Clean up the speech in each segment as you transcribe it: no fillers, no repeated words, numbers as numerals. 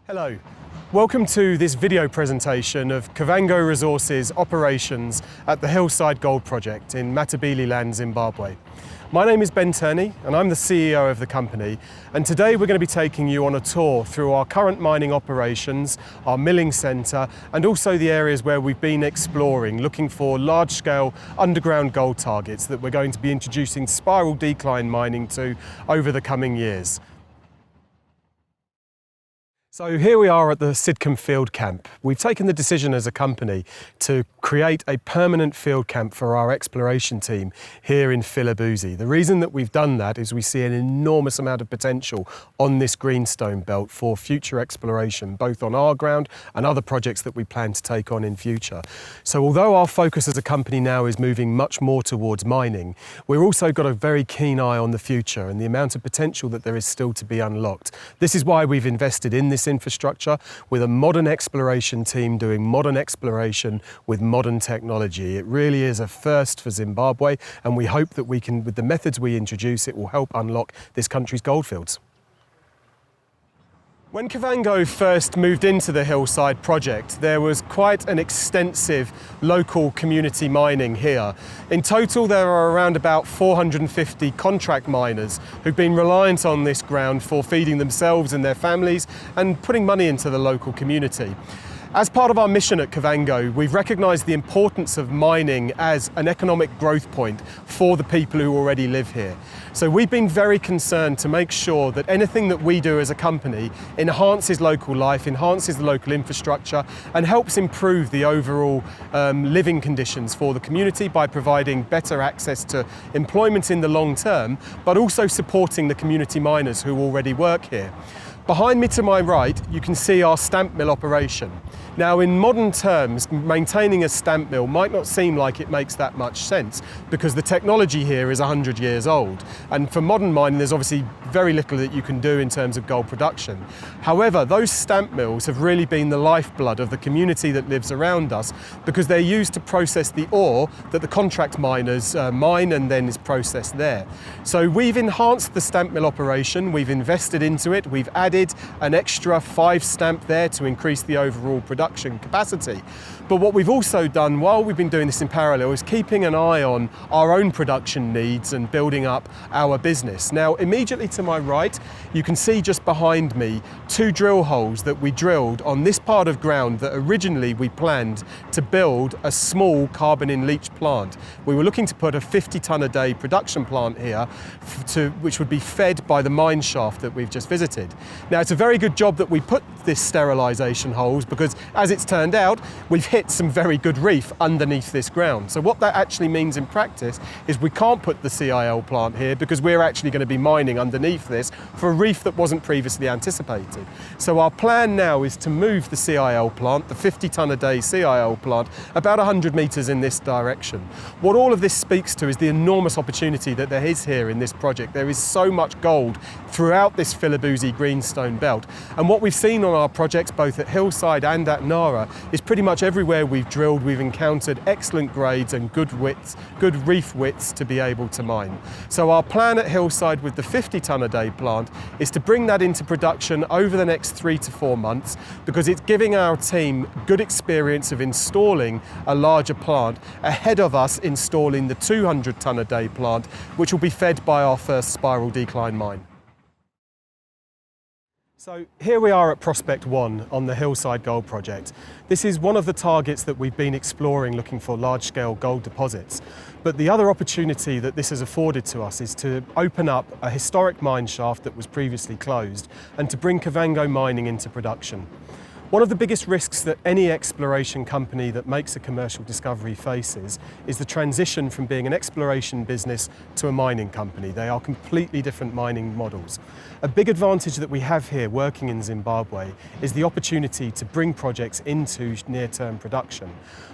Hello, welcome to this video presentation of Kavango Resources operations at the Hillside Gold Project in Matabeleland, Zimbabwe. My name is Turney and I'm the CEO of the company, and today we're going to be taking you on a tour through our current mining operations, our milling centre, and also the areas where we've been exploring, looking for large-scale underground gold targets that we're going to be introducing spiral decline mining to over the coming years. So here we are at the Sidcom field camp. We've taken the decision as a company to create a permanent field camp for our exploration team here in Philabouzi. The reason that we've done that is we see an enormous amount of potential on this greenstone belt for future exploration, both on our ground and other projects that we plan to take on in future. So although our focus as a company now is moving much more towards mining, we've also got a very keen eye on the future and the amount of potential that there is still to be unlocked. This is why we've invested in this infrastructure with a modern exploration team doing modern exploration with modern technology. It really is a first for Zimbabwe, and we hope that we can, with the methods we introduce, it will help unlock this country's goldfields. When Kavango first moved into the Hillside project, there was quite an extensive local community mining here. In total, there are around about 450 contract miners who've been reliant on this ground for feeding themselves and their families and putting money into the local community. As part of our mission at Kavango, we've recognised the importance of mining as an economic growth point for the people who already live here. So we've been very concerned to make sure that anything that we do as a company enhances local life, enhances the local infrastructure, and helps improve the overall living conditions for the community by providing better access to employment in the long term, but also supporting the community miners who already work here. Behind me to my right, you can see our stamp mill operation. Now, in modern terms, maintaining a stamp mill might not seem like it makes that much sense because the technology here is 100 years old. And for modern mining, there's obviously very little that you can do in terms of gold production. However, those stamp mills have really been the lifeblood of the community that lives around us because they're used to process the ore that the contract miners mine and then is processed there. So we've enhanced the stamp mill operation, we've invested into it, we've added an extra 5 stamp there to increase the overall production capacity. But what we've also done while we've been doing this in parallel is keeping an eye on our own production needs and building up our business. Now, immediately to my right, you can see just behind me 2 drill holes that we drilled on this part of ground that originally we planned to build a small carbon-in-leach plant. We were looking to put a 50-ton a day production plant here which would be fed by the mine shaft that we've just visited. Now, it's a very good job that we put this sterilisation holes because, as it's turned out, we've hit some very good reef underneath this ground. So what that actually means in practice is we can't put the CIL plant here because we're actually going to be mining underneath this for a reef that wasn't previously anticipated. So our plan now is to move the CIL plant, the 50-ton a day CIL plant, about 100 metres in this direction. What all of this speaks to is the enormous opportunity that there is here in this project. There is so much gold throughout this Philabouzi greenstone belt. And what we've seen on our projects, both at Hillside and at Nara, is pretty much everywhere we've drilled, we've encountered excellent grades and good widths, good reef widths to be able to mine. So our plan at Hillside with the 50-ton a day plant is to bring that into production over the next 3 to 4 months because it's giving our team good experience of installing a larger plant ahead of us installing the 200-ton a day plant, which will be fed by our first spiral decline mine. So here we are at Prospect 1 on the Hillside Gold Project. This is one of the targets that we've been exploring looking for large-scale gold deposits. But the other opportunity that this has afforded to us is to open up a historic mine shaft that was previously closed and to bring Kavango mining into production. One of the biggest risks that any exploration company that makes a commercial discovery faces is the transition from being an exploration business to a mining company. They are completely different mining models. A big advantage that we have here working in Zimbabwe is the opportunity to bring projects into near-term production.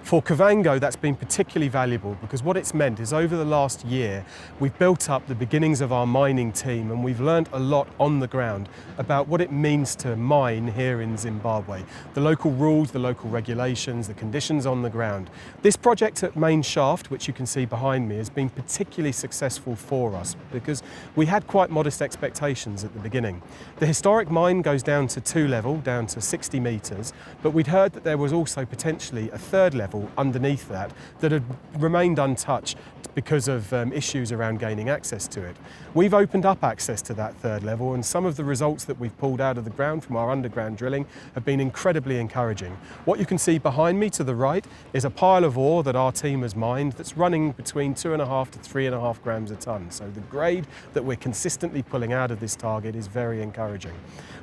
For Kavango, that's been particularly valuable because what it's meant is over the last year, we've built up the beginnings of our mining team and we've learned a lot on the ground about what it means to mine here in Zimbabwe. Zimbabwe, the local rules, the local regulations, the conditions on the ground. This project at Main Shaft, which you can see behind me, has been particularly successful for us because we had quite modest expectations at the beginning. The historic mine goes down to 2 level, down to 60 metres, but we'd heard that there was also potentially a 3rd level underneath that had remained untouched because of issues around gaining access to it. We've opened up access to that 3rd level, and some of the results that we've pulled out of the ground from our underground drilling have been incredibly encouraging. What you can see behind me to the right is a pile of ore that our team has mined that's running between 2.5 to 3.5 grams a tonne. So the grade that we're consistently pulling out of this target is very encouraging.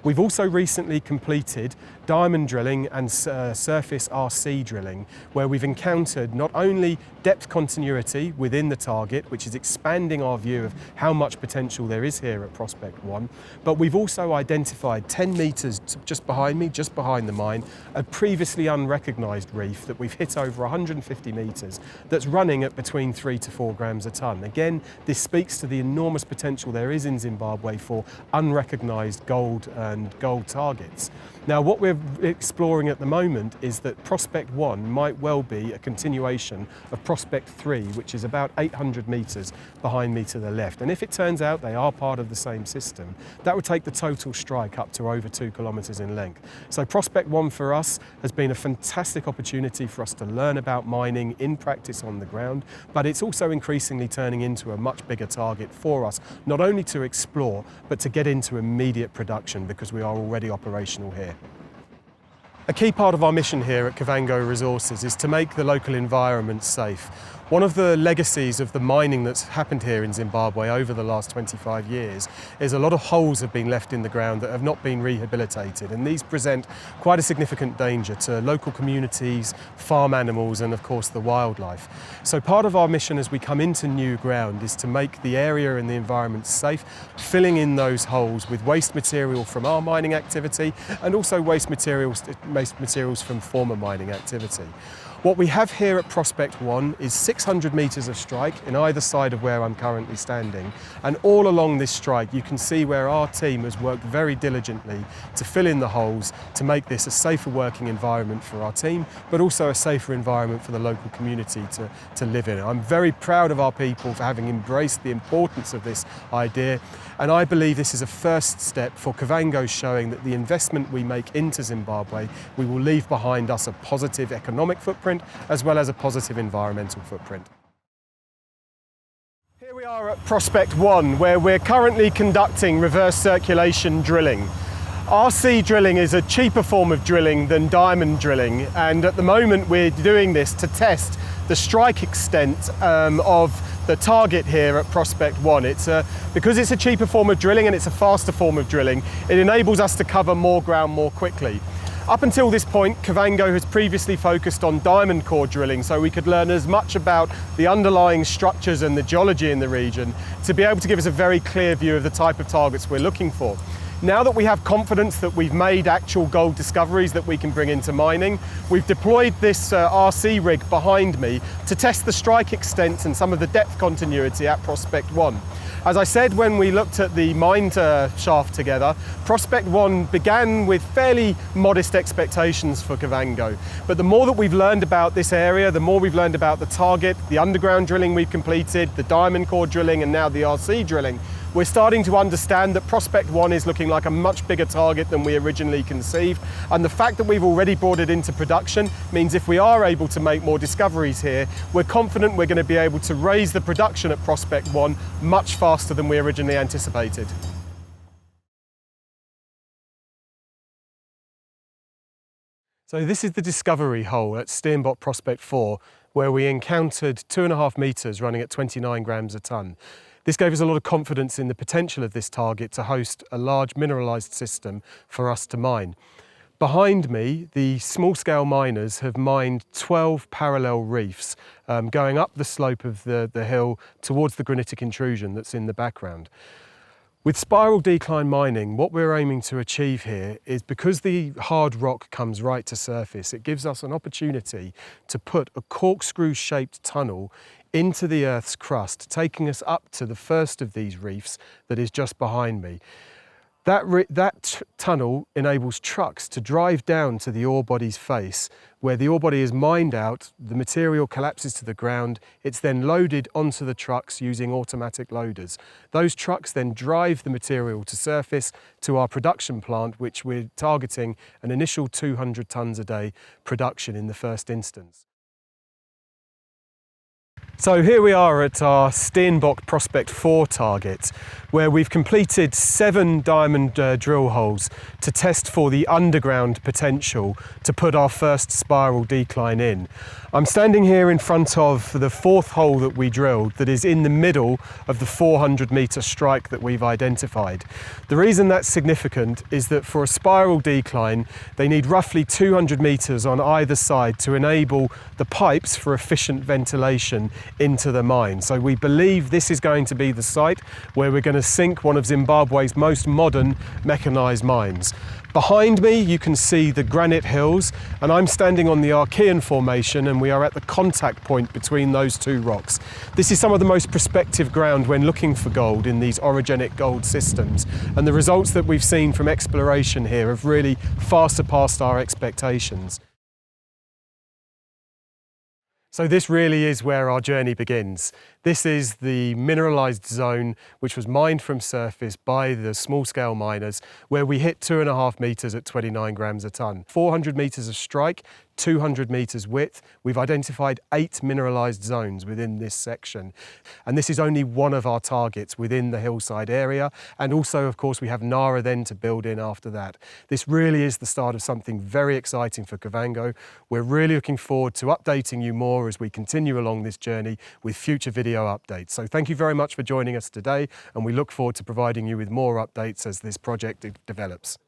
We've also recently completed diamond drilling and surface RC drilling, where we've encountered not only depth continuity within the target, which is expanding our view of how much potential there is here at Prospect 1, but we've also identified 10 metres just behind me, just behind the mine, a previously unrecognised reef that we've hit over 150 metres that's running at between 3 to 4 grams a tonne. Again, this speaks to the enormous potential there is in Zimbabwe for unrecognised gold and gold targets. Now, what we're exploring at the moment is that Prospect 1 might well be a continuation of Prospect 3, which is about 800 metres behind me to the left. And if it turns out they are part of the same system, that would take the total strike up to over 2 kilometres in length. So Prospect 1 for us has been a fantastic opportunity for us to learn about mining in practice on the ground, but it's also increasingly turning into a much bigger target for us, not only to explore, but to get into immediate production because we are already operational here. A key part of our mission here at Kavango Resources is to make the local environment safe. One of the legacies of the mining that's happened here in Zimbabwe over the last 25 years is a lot of holes have been left in the ground that have not been rehabilitated, and these present quite a significant danger to local communities, farm animals and of course the wildlife. So part of our mission as we come into new ground is to make the area and the environment safe, filling in those holes with waste material from our mining activity and also waste materials from former mining activity. What we have here at Prospect 1 is 600 metres of strike in either side of where I'm currently standing, and all along this strike you can see where our team has worked very diligently to fill in the holes to make this a safer working environment for our team, but also a safer environment for the local community to live in. I'm very proud of our people for having embraced the importance of this idea, and I believe this is a first step for Kavango, showing that the investment we make into Zimbabwe, we will leave behind us a positive economic footprint as well as a positive environmental footprint. Here we are at Prospect 1, where we're currently conducting reverse circulation drilling. RC drilling is a cheaper form of drilling than diamond drilling, and at the moment we're doing this to test the strike extent of the target here at Prospect 1. Because it's a cheaper form of drilling and it's a faster form of drilling, it enables us to cover more ground more quickly. Up until this point, Kavango has previously focused on diamond core drilling, so we could learn as much about the underlying structures and the geology in the region to be able to give us a very clear view of the type of targets we're looking for. Now that we have confidence that we've made actual gold discoveries that we can bring into mining, we've deployed this RC rig behind me to test the strike extent and some of the depth continuity at Prospect 1. As I said when we looked at the mine shaft together, Prospect 1 began with fairly modest expectations for Kavango. But the more that we've learned about this area, the more we've learned about the target, the underground drilling we've completed, the diamond core drilling and now the RC drilling, we're starting to understand that Prospect 1 is looking like a much bigger target than we originally conceived. And the fact that we've already brought it into production means if we are able to make more discoveries here, we're confident we're going to be able to raise the production at Prospect 1 much faster than we originally anticipated. So this is the discovery hole at Steenbok Prospect 4, where we encountered 2.5 metres running at 29 grams a tonne. This gave us a lot of confidence in the potential of this target to host a large mineralised system for us to mine. Behind me, the small-scale miners have mined 12 parallel reefs going up the slope of the hill towards the granitic intrusion that's in the background. With spiral decline mining, what we're aiming to achieve here is, because the hard rock comes right to surface, it gives us an opportunity to put a corkscrew-shaped tunnel into the Earth's crust, taking us up to the first of these reefs that is just behind me. That tunnel enables trucks to drive down to the ore body's face, where the ore body is mined out, the material collapses to the ground, it's then loaded onto the trucks using automatic loaders. Those trucks then drive the material to surface to our production plant, which we're targeting an initial 200 tonnes a day production in the first instance. So here we are at our Steenbok Prospect 4 target, where we've completed 7 diamond drill holes to test for the underground potential to put our first spiral decline in. I'm standing here in front of the 4th hole that we drilled that is in the middle of the 400-metre strike that we've identified. The reason that's significant is that for a spiral decline, they need roughly 200 metres on either side to enable the pipes for efficient ventilation into the mine. So we believe this is going to be the site where we're going to sink one of Zimbabwe's most modern mechanised mines. Behind me you can see the granite hills, and I'm standing on the Archean formation, and we are at the contact point between those two rocks. This is some of the most prospective ground when looking for gold in these orogenic gold systems, and the results that we've seen from exploration here have really far surpassed our expectations. So this really is where our journey begins. This is the mineralised zone which was mined from surface by the small-scale miners, where we hit 2.5 metres at 29 grams a tonne. 400 metres of strike, 200 metres width. We've identified 8 mineralised zones within this section. And this is only one of our targets within the Hillside area. And also, of course, we have Nara then to build in after that. This really is the start of something very exciting for Kavango. We're really looking forward to updating you more as we continue along this journey with future video updates. So thank you very much for joining us today, and we look forward to providing you with more updates as this project develops.